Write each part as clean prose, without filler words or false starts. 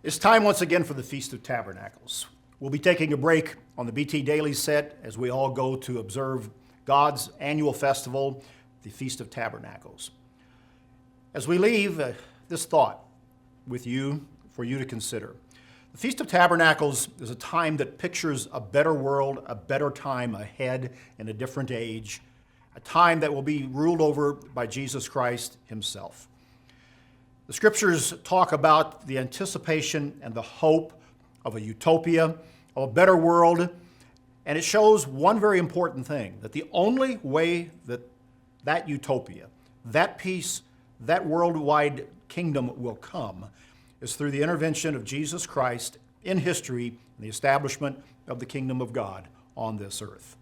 It's time once again for the Feast of Tabernacles. We'll be taking a break on the BT Daily set as we all go to observe God's annual festival, the Feast of Tabernacles. As we leave, this thought with you for you to consider. The Feast of Tabernacles is a time that pictures a better world, a better time ahead in a different age, a time that will be ruled over by Jesus Christ himself. The scriptures talk about the anticipation and the hope of a utopia, of a better world, and it shows one very important thing, that the only way that utopia, that peace, that worldwide kingdom will come is through the intervention of Jesus Christ in history and the establishment of the kingdom of God on this earth.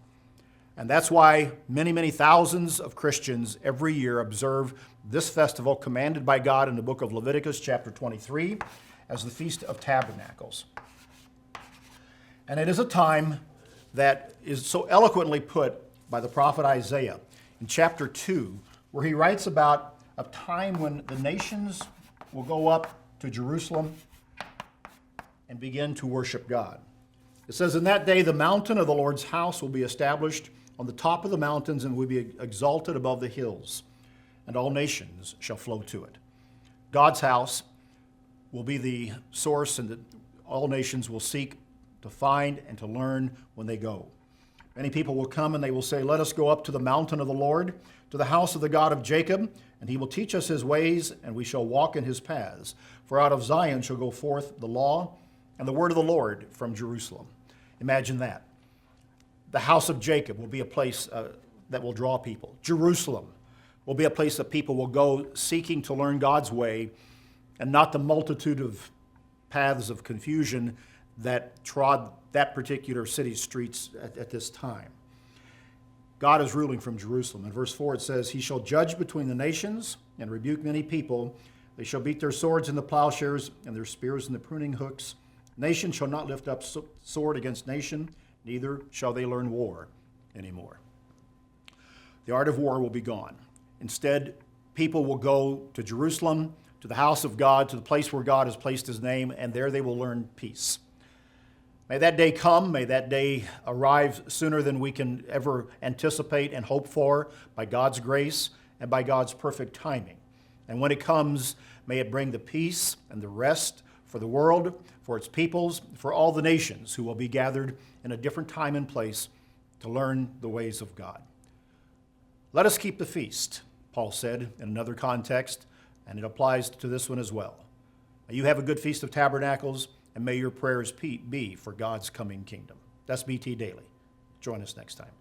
And that's why many, many thousands of Christians every year observe this festival commanded by God in the book of Leviticus chapter 23 as the Feast of Tabernacles. And it is a time that is so eloquently put by the prophet Isaiah in chapter 2, where he writes about a time when the nations will go up to Jerusalem and begin to worship God. It says, "In that day the mountain of the Lord's house will be established on the top of the mountains and will be exalted above the hills, and all nations shall flow to it." God's house will be the source, and all nations will seek to find and to learn when they go. Many people will come and they will say, "Let us go up to the mountain of the Lord, to the house of the God of Jacob, and he will teach us his ways, and we shall walk in his paths. For out of Zion shall go forth the law and the word of the Lord from Jerusalem." Imagine that. The house of Jacob will be a place that will draw people. Jerusalem will be a place that people will go seeking to learn God's way, and not the multitude of paths of confusion that trod that particular city's streets at this time. God is ruling from Jerusalem. In verse 4 it says, "He shall judge between the nations and rebuke many people. They shall beat their swords in the plowshares and their spears in the pruning hooks. Nation shall not lift up sword against nation, neither shall they learn war anymore." The art of war will be gone. Instead, people will go to Jerusalem, to the house of God, to the place where God has placed his name, and there they will learn peace. May that day come. May that day arrive sooner than we can ever anticipate and hope for, by God's grace and by God's perfect timing. And when it comes, may it bring the peace and the rest for the world, for its peoples, for all the nations who will be gathered in a different time and place to learn the ways of God. Let us keep the feast, Paul said in another context, and it applies to this one as well. May you have a good Feast of Tabernacles, and may your prayers be for God's coming kingdom. That's BT Daily. Join us next time.